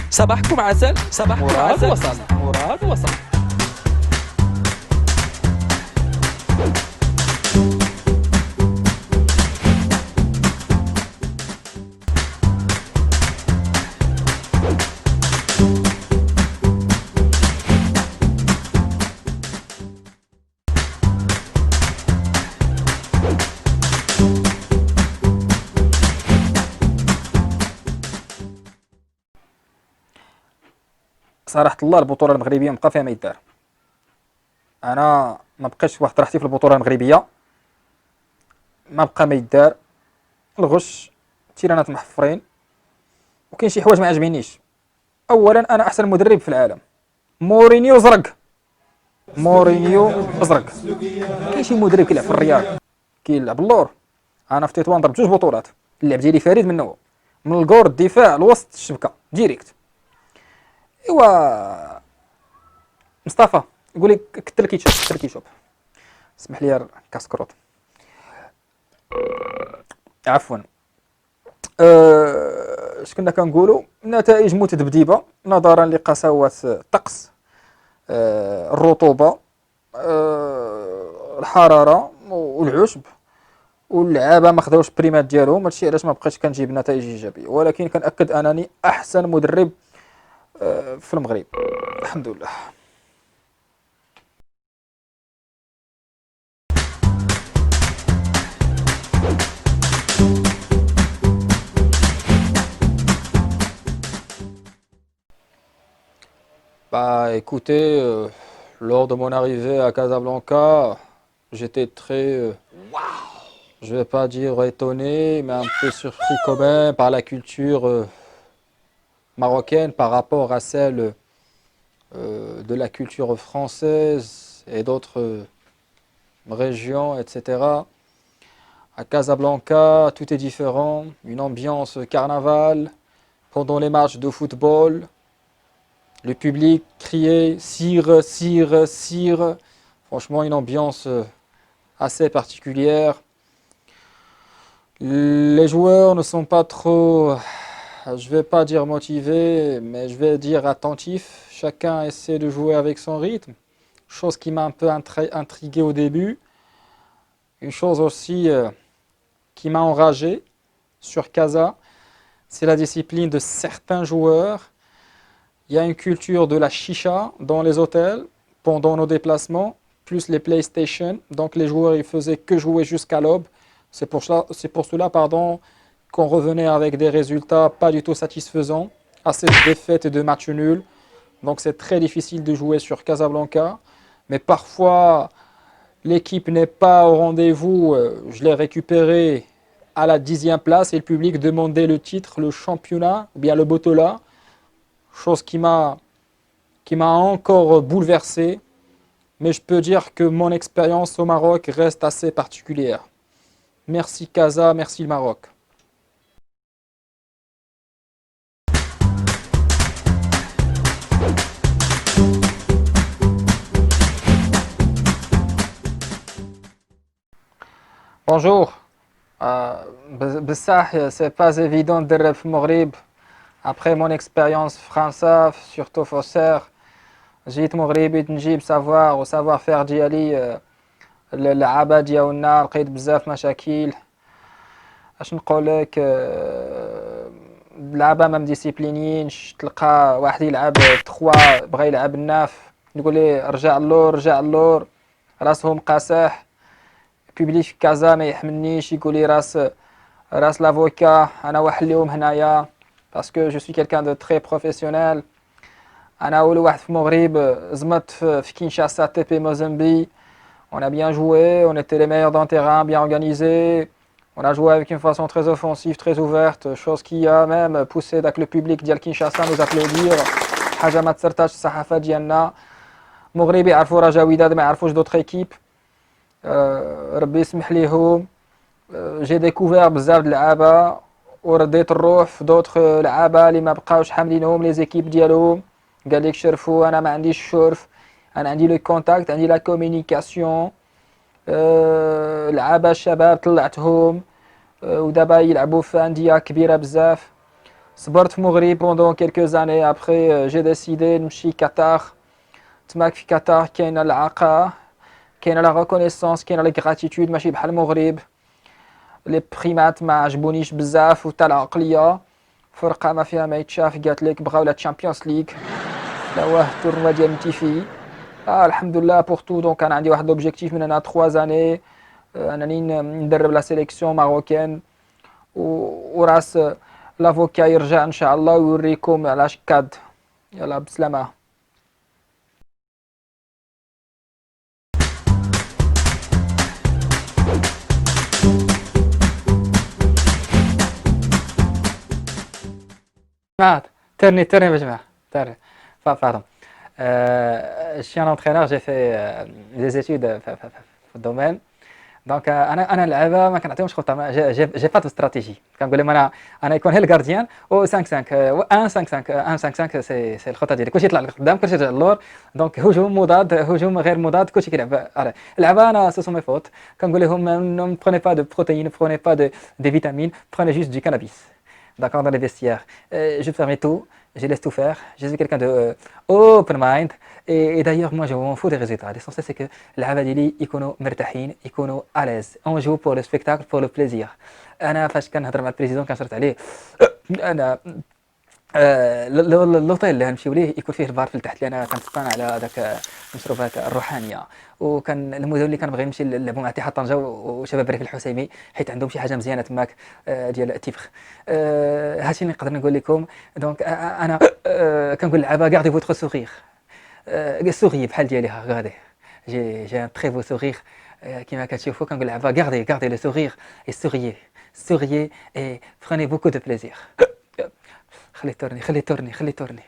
صباحكم عسل، صباحكم مراد عسل. وصل. مراد وصل. صراحة الله البطولة المغربية مبقى فيها ما يدار. أنا ما بقيتش واحد راحتي في البطولة المغربية، ما بقى ما يدار. الغش، التيرانات محفرين، وكاين شي حوايج ما عجبينيش. أولا أنا أحسن مدرب في العالم، مورينيو زرق. مورينيو أزرق. كاين شي مدرب كيلعب في الريال كيلعب اللور. أنا في تطوان ضربت 2 بطولات، اللعب ديالي فريد من نوعه، من الكور الدفاع الوسط الشبكة ديريكت. ايوا مصطفى يقول لي كثر الكيتشوب كثر الكيتشوب. اسمح لي كاسكروط. عفوا. اش كنا كنقولوا؟ نتائج متذبذبه نظرا لقساوه الطقس، الرطوبه، الحراره والعشب، واللعابه ما خداوش البريمات ديالهم. هادشي علاش ما بقيتش كنجيب نتائج ايجابيه، ولكن كنأكد انني احسن مدرب في المغرب الحمد لله. Bah écoutez, lors de mon arrivée à Casablanca, j'étais très, je vais pas dire étonné, mais un peu surpris quand même par la culture marocaine par rapport à celle de la culture française et d'autres régions, etc. À Casablanca, tout est différent, une ambiance carnaval, pendant les matchs de football, le public criait Sire, Sire, Sire. Franchement, une ambiance assez particulière. Les joueurs ne sont pas trop, je vais pas dire motivés, mais je vais dire attentifs. Chacun essaie de jouer avec son rythme, chose qui m'a un peu intrigué au début. Une chose aussi qui m'a enragé sur Casa, c'est la discipline de certains joueurs. Il y a une culture de la chicha dans les hôtels pendant nos déplacements, plus les PlayStation. Donc les joueurs ils faisaient que jouer jusqu'à l'aube. C'est pour cela qu'on revenait avec des résultats pas du tout satisfaisants à cette défaite de match nul. Donc c'est très difficile de jouer sur Casablanca. Mais parfois l'équipe n'est pas au rendez-vous. Je l'ai récupéré à la 10e place et le public demandait le titre, le championnat ou bien le Botola. Chose qui m'a encore bouleversé, mais je peux dire que mon expérience au Maroc reste assez particulière. Merci Casa, merci le Maroc. Bonjour. بصح c'est pas évident de في المغرب. Après mon expérience française, surtout في Auxerre, جيت مغربي نجيب سافوار وسافوار فير ديالي. اللعابه ديالنا لقيت بزاف مشاكل. اش نقول لك؟ اللعابه ما مديسيبلينينش. تلقى واحد يلعب 3 بغى يلعب الناف، يقول لي رجع اللور رجع اللور، راسهم قاسح. بيبليك في كازا ما يحملنيش، يقول لي راس لافوكا. انا واحد اليوم هنايا باسكو جو سوي كيلكان دو تري بروفيسيونيل. انا اول واحد في المغرب زمت في كينشاسا تي بي موزمبي. On a bien joué, on était les meilleurs dans le terrain, bien organisé. On a joué avec une façon très offensive, très ouverte, chose qui a même poussé le public ديال كينشاسا nous applaudir. حاجة ما تسرتاش الصحافة ديالنا. المغرب يعرفوا رجا وداد ما يعرفوش دوطخ ايكيب. ربي يسمح ليهم. جي ديكوفير بزاف د اللعابة ورديت الروح في دوطخ لعابة اللي ما بقاوش حاملينهم لي زيكيب ديالهم. قال لك شرفوا، انا ما عنديش الشرف، انا عندي لو كونتاكت، عندي لا كومونيكاسيون. لعابة الشباب طلعتهم ودابا يلعبوا في انديه كبيره بزاف. صبرت في مغرب pendant quelques années. Après, j'ai décidé نمشي Qatar. تماك في قطر كاينه العاقه، كاينه لا ريكونيسونس، كاينه لا غراتيتود، ماشي بحال المغرب. لي بريمات ما عجبونيش بزاف وتا العقليه، فرقه ما فيها ما يتشاف. قالت لك بغاو لا تشامبيونز ليغ، لا واه التورنوا ديال متيفي. الحمد لله بور تو. دونك انا عندي واحد لوبجيكتيف من هنا 3 زاني، انني ندرب لا سيليكسيون ماروكان، وراس لافوكا يرجع ان شاء الله ويوريكم علاش كاد. يلا بسلامه. Ah, terni, terni باش معاه terni. Pardon. Je suis un entraîneur, j'ai fait des études في الدومين. دونك انا اللعابه ما كنعطيهمش خطه، جي با دو استراتيجي. كنقول لهم انا يكون هي الكارديان و 5 5 1 5 5 1 5 5 سي الخطه ديالي. كلشي يطلع لقدام، كلشي يرجع للور. دونك هجوم مضاد، هجوم غير مضاد، كلشي كيلعب على اللعبه. انا سو سو مي فوت. كنقول لهم ne prenez pas de protéines, ne prenez pas de vitamines, prenez juste du cannabis. D'accord, dans les vestiaires. Je permets tout, je laisse tout faire. Je suis quelqu'un de open mind. Et d'ailleurs, moi, je m'en fous des résultats. L'essentiel, c'est que العبادي يكونوا مرتاحين، يكونوا à l'aise. On joue pour le spectacle, pour le plaisir. أنا فاش كنهضر مع البريزيدون كنشرط عليه أنا اللوطيل اللي غنمشيو ليه يكون فيه البار في التحت، لان كنتقان على داك المشروبات الروحانيه. وكان المدن اللي كنبغي نمشي نلعبوا مع اتحاد طنجه وشباب الريف الحسيمي، حيت عندهم شي حاجه مزيانه تماك ديال التفخ. هادشي اللي نقدر نقول لكم. دونك انا كنقول للعابه غاردي فوتر سوريغ، سوري بحال ديالي غادي. جي ان تري بو سوريغ كيما كتشوفوا. كنقول للعابه غاردي لو سوريغ اي سوريي اي فروني بوكو دو بليزير. خليه تورني.